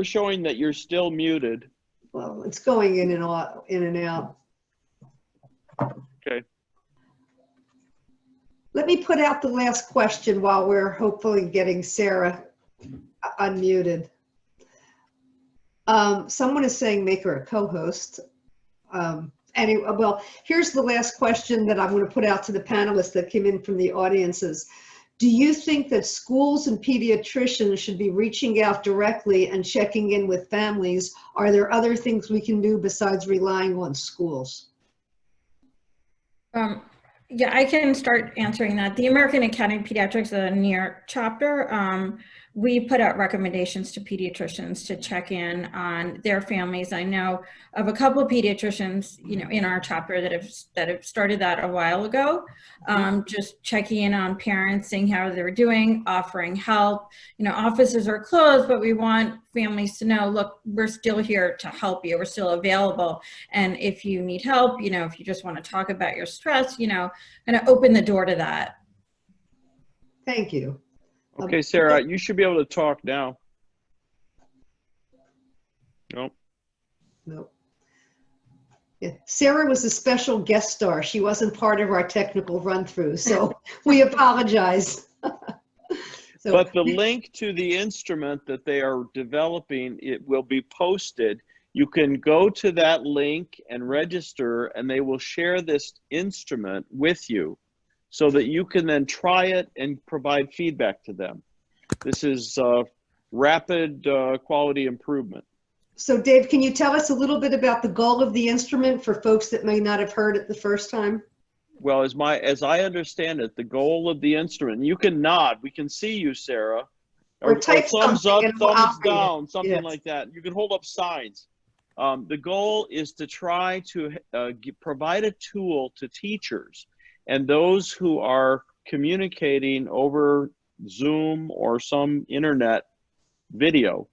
showing that you're still muted. Well, it's going in and out, Okay. Let me put out the last question while we're hopefully getting Sarah unmuted. Someone is saying make her a co-host. Anyway, well, here's the last question that I'm going to put out to the panelists that came in from the audiences. Do you think that schools and pediatricians should be reaching out directly and checking in with families? Are there other things we can do besides relying on schools? Yeah, I can start answering that. The American Academy of Pediatrics, the New York chapter, we put out recommendations to pediatricians to check in on their families. I know of a couple of pediatricians, in our chapter that have started that a while ago, just checking in on parents, seeing how they're doing, offering help. Offices are closed, but we want families to know, look, we're still here to help you. We're still available. And if you need help, if you just want to talk about your stress, kind of open the door to that. Thank you. Okay, Sarah, you should be able to talk now. Nope. Nope. Yeah. Sarah was a special guest star. She wasn't part of our technical run-through, so we apologize. But the link to the instrument that they are developing, it will be posted. You can go to that link and register, and they will share this instrument with you so that you can then try it and provide feedback to them. This is rapid quality improvement. So Dave, can you tell us a little bit about the goal of the instrument for folks that may not have heard it the first time? Well, as I understand it, the goal of the instrument, you can nod, we can see you, Sarah, or type thumbs up, thumbs down, something yes. like that. You can hold up signs. The goal is to try to provide a tool to teachers and those who are communicating over Zoom or some internet video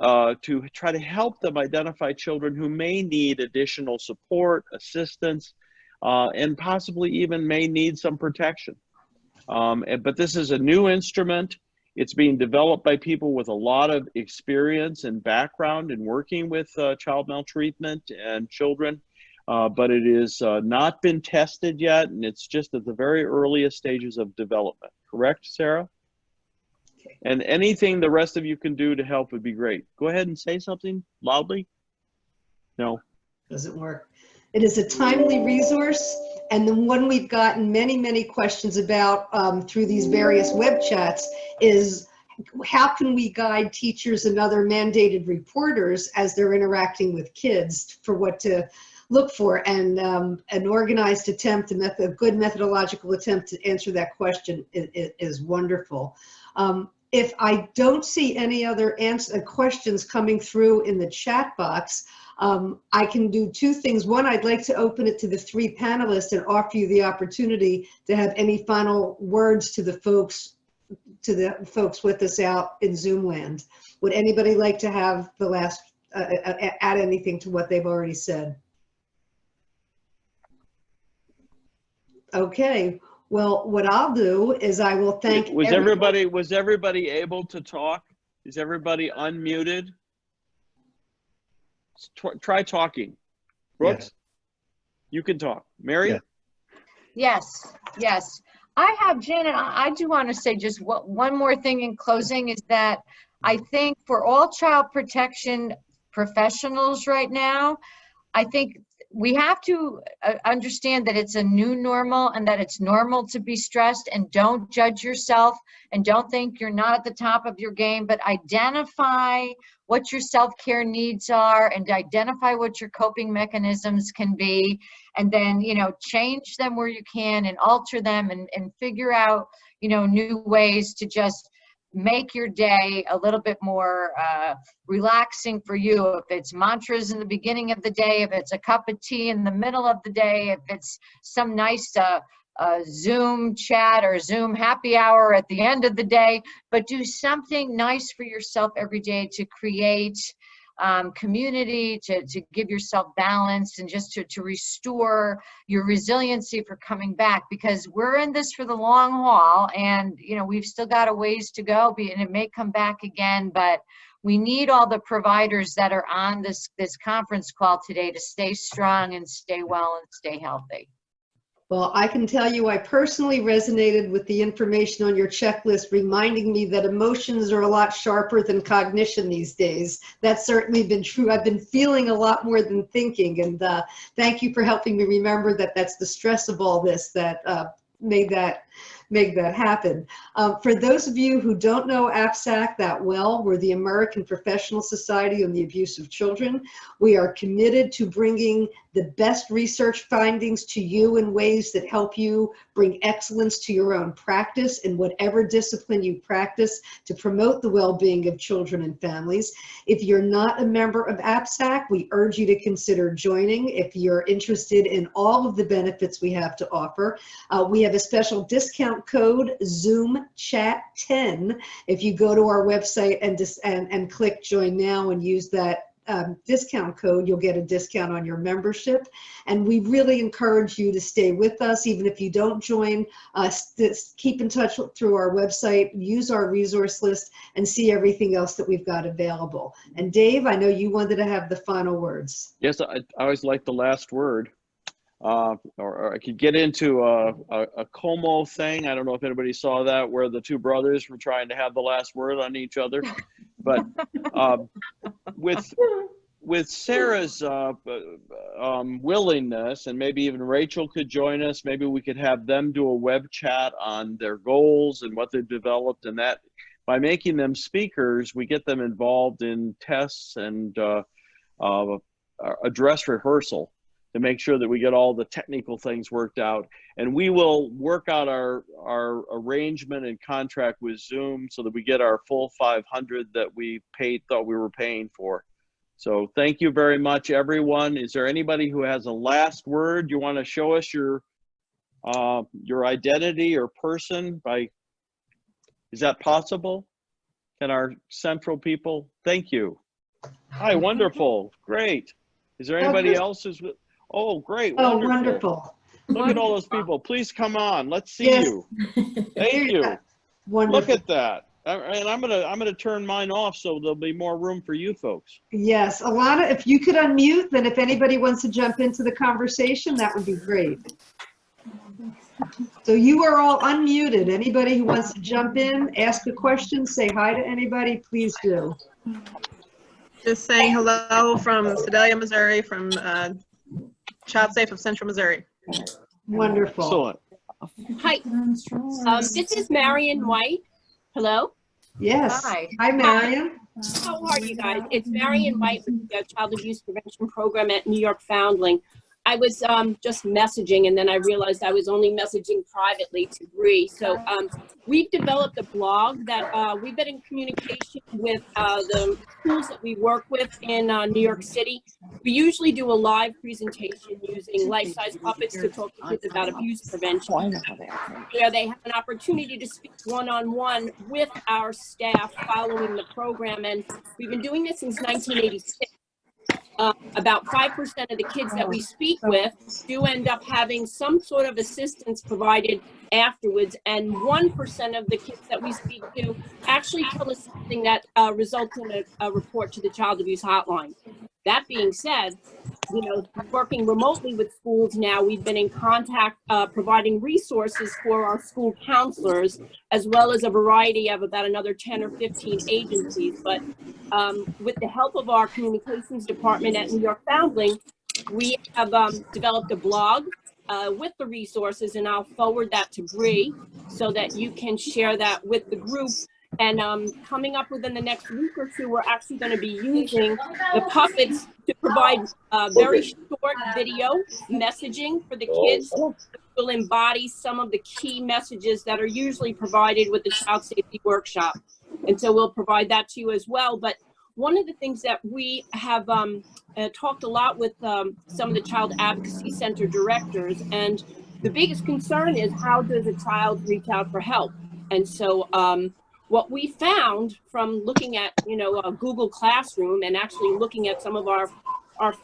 to try to help them identify children who may need additional support, assistance, and possibly even may need some protection. But this is a new instrument. It's being developed by people with a lot of experience and background in working with child maltreatment and children, but it is not been tested yet, and it's just at the very earliest stages of development. Correct, Sarah? Okay. And anything the rest of you can do to help would be great. Go ahead and say something loudly. No. Doesn't work. It is a timely resource, and the one we've gotten many, many questions about through these various web chats is how can we guide teachers and other mandated reporters as they're interacting with kids for what to look for, and an organized attempt, a good methodological attempt to answer that question is wonderful. If I don't see any other questions coming through in the chat box, I can do two things. One, I'd like to open it to the three panelists and offer you the opportunity to have any final words to the folks with us out in Zoom land. Would anybody like to have the last, add anything to what they've already said? Okay, well, what I'll do is I will thank everybody. Was everybody able to talk? Is everybody unmuted? Try talking. Brooks, you can talk. Mary? Yes, yes. I have, Janet, I do want to say just one more thing in closing is that I think for all child protection professionals right now, I think we have to understand that it's a new normal and that it's normal to be stressed, and don't judge yourself and don't think you're not at the top of your game, but identify what your self-care needs are and identify what your coping mechanisms can be, and then, you know, change them where you can and alter them and figure out, you know, new ways to just make your day a little bit more relaxing for you. If it's mantras in the beginning of the day, if it's a cup of tea in the middle of the day, if it's some nice Zoom chat or Zoom happy hour at the end of the day, but do something nice for yourself every day to create community, to give yourself balance, and just to restore your resiliency for coming back, because we're in this for the long haul, and you know, we've still got a ways to go, and it may come back again, but we need all the providers that are on this conference call today to stay strong and stay well and stay healthy. Well, I can tell you I personally resonated with the information on your checklist, reminding me that emotions are a lot sharper than cognition these days. That's certainly been true. I've been feeling a lot more than thinking, and thank you for helping me remember that that's the stress of all this that made that happen. For those of you who don't know APSAC that well, we're the American Professional Society on the Abuse of Children. We are committed to bringing the best research findings to you in ways that help you bring excellence to your own practice in whatever discipline you practice to promote the well-being of children and families. If you're not a member of APSAC, we urge you to consider joining if you're interested in all of the benefits we have to offer. We have a special discount code, ZoomChat10. If you go to our website and click join now and use that discount code, you'll get a discount on your membership. And we really encourage you to stay with us, even if you don't join. Keep in touch through our website, use our resource list, and see everything else that we've got available. And Dave, I know you wanted to have the final words. Yes, I always like the last word. Or I could get into a Como thing. I don't know if anybody saw that, where the two brothers were trying to have the last word on each other. But with Sarah's willingness, and maybe even Rachel could join us, maybe we could have them do a web chat on their goals and what they've developed, and that by making them speakers, we get them involved in tests and a dress rehearsal to make sure that we get all the technical things worked out. And we will work out our arrangement and contract with Zoom so that we get our full 500 that we thought we were paying for. So thank you very much, everyone. Is there anybody who has a last word? You want to show us your identity or person is that possible? Can our central people? Thank you. Hi, wonderful, great. Is there anybody else who's with? Oh, great. Oh, wonderful. wonderful. Look at all those people. Please come on. Let's see you. Thank you. Wonderful. Look at that. And I'm gonna turn mine off so there'll be more room for you folks. Yes, Alana, if you could unmute, then if anybody wants to jump into the conversation, that would be great. So you are all unmuted. Anybody who wants to jump in, ask a question, say hi to anybody, please do. Just saying hello from Sedalia, Missouri, from Child Safe of Central Missouri. Wonderful. Excellent. Hi, this is Marion White. Hello. Yes. Hi. Hi, Marion. How are you guys? It's Marion White with the Child Abuse Prevention Program at New York Foundling. I was just messaging, and then I realized I was only messaging privately to Bree. So we've developed a blog that we've been in communication with the schools that we work with in New York City. We usually do a live presentation using life-size puppets to talk to kids about abuse prevention, where they have an opportunity to speak one-on-one with our staff following the program. And we've been doing this since 1986. About 5% of the kids that we speak with do end up having some sort of assistance provided afterwards, and 1% of the kids that we speak to actually tell us something that results in a report to the Child Abuse Hotline. That being said, you know, working remotely with schools now, we've been in contact providing resources for our school counselors, as well as a variety of about another 10 or 15 agencies. But with the help of our communications department at New York Foundling, we have developed a blog with the resources, and I'll forward that to Bree so that you can share that with the group. And coming up within the next week or two, we're actually going to be using the puppets to provide very short video messaging for the kids that will embody some of the key messages that are usually provided with the child safety workshop. And so we'll provide that to you as well. But one of the things that we have talked a lot with some of the Child Advocacy Center directors, and the biggest concern is, how does a child reach out for help? And so what we found from looking at, you know, Google Classroom, and actually looking at some of our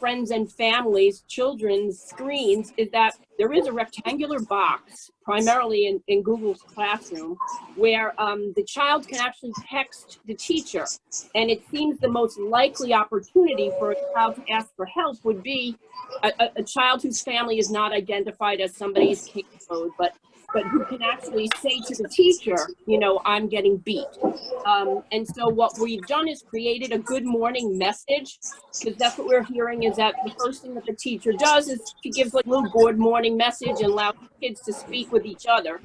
friends and families' children's screens, is that there is a rectangular box, primarily in Google's Classroom, where the child can actually text the teacher. And it seems the most likely opportunity for a child to ask for help would be a child whose family is not identified as somebody's caseload, but who can actually say to the teacher, you know, I'm getting beat. And so what we've done is created a good morning message, because that's what we're hearing, is that the first thing that the teacher does is she gives like a little good morning message and allows kids to speak with each other.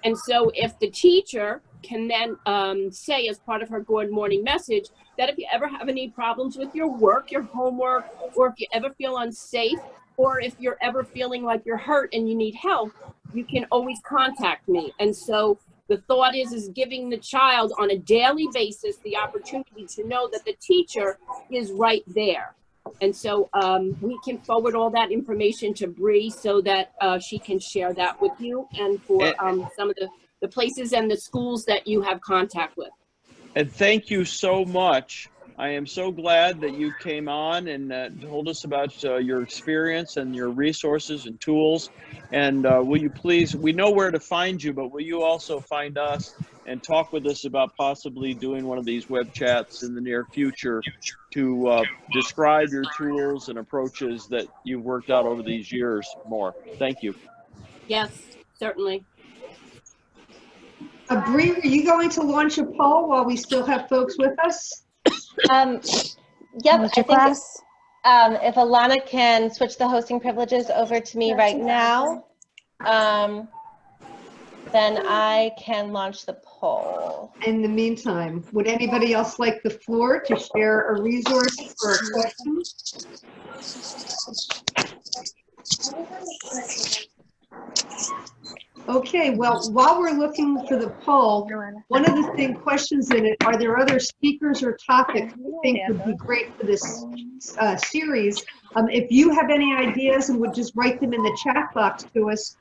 And so if the teacher can then say, as part of her good morning message, that if you ever have any problems with your work, your homework, or if you ever feel unsafe, or if you're ever feeling like you're hurt and you need help, you can always contact me. And so the thought is giving the child on a daily basis the opportunity to know that the teacher is right there. And so we can forward all that information to Bree so that she can share that with you, and for some of the places and the schools that you have contact with. And thank you so much. I am so glad that you came on and told us about your experience and your resources and tools. And will you please, we know where to find you, but will you also find us and talk with us about possibly doing one of these web chats in the near future to describe your tools and approaches that you've worked out over these years more? Thank you. Yes, certainly. Bree, are you going to launch a poll while we still have folks with us? Yep, I think if Alana can switch the hosting privileges over to me right now, then I can launch the poll. In the meantime, would anybody else like the floor to share a resource or a question? Okay, well, while we're looking for the poll, one of the questions in it, are there other speakers or topics you think would be great for this series? If you have any ideas and would just write them in the chat box to us.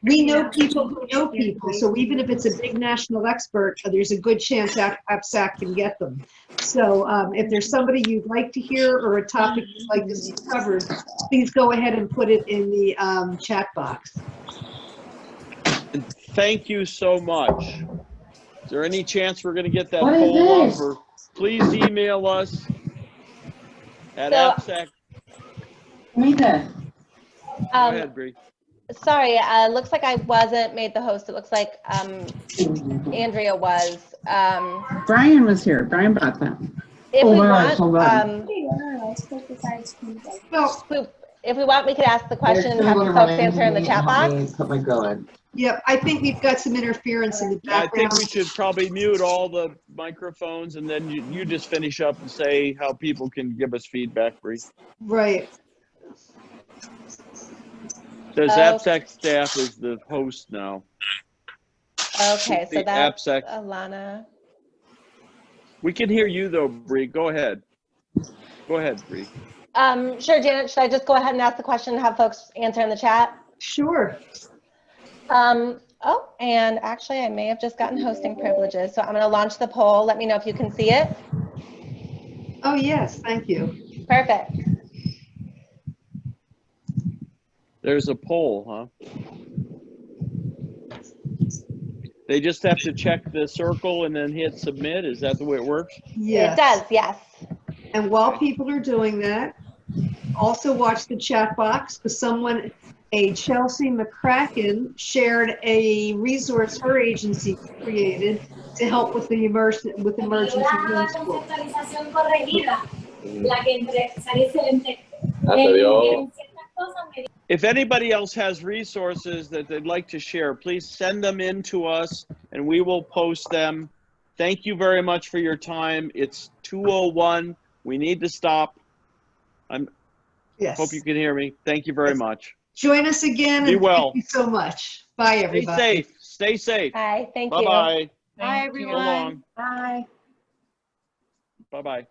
We know people who know people, so even if it's a big national expert, there's a good chance APSAC can get them. So if there's somebody you'd like to hear or a topic you'd like to see covered, please go ahead and put it in the chat box. Thank you so much. Is there any chance we're going to get that poll up? Or please email us at APSAC. Go ahead, Bree. Sorry, looks like I wasn't made the host. It looks like Andrea was. Brian was here. Brian brought that. If we want, if we want, we could ask the question and have the folks answer in the chat box. Put my girl in. Yep, I think we've got some interference in the I think background. we should probably mute all the microphones, and then you just finish up and say how people can give us feedback, Bree. Right. The Oh. AppSec staff is the host now. Okay, so The that's AppSec. Alana. We can hear you though, Bree. Go ahead. Go ahead, Bree. Sure, Janet, should I just go ahead and ask the question and have folks answer in the chat? Sure. Oh, and actually I may have just gotten hosting privileges, so I'm gonna launch the poll. Let me know if you can see it. Oh, yes, thank you. Perfect. There's a poll, huh? They just have to check the circle and then hit submit. Is that the way it works? Yes. It does, yes. And while people are doing that, also watch the chat box, because a Chelsea McCracken shared a resource her agency created to help with the emergency homeschool. If anybody else has resources that they'd like to share, please send them in to us and we will post them. Thank you very much for your time. It's 2:01. We need to stop. Yes. Hope you can hear me. Thank you very much. Join us again. Be and well. Thank you so much. Bye, Stay everybody. safe. Stay safe. Bye, thank you. Bye-bye. Bye, So everyone. long. Bye. Bye-bye.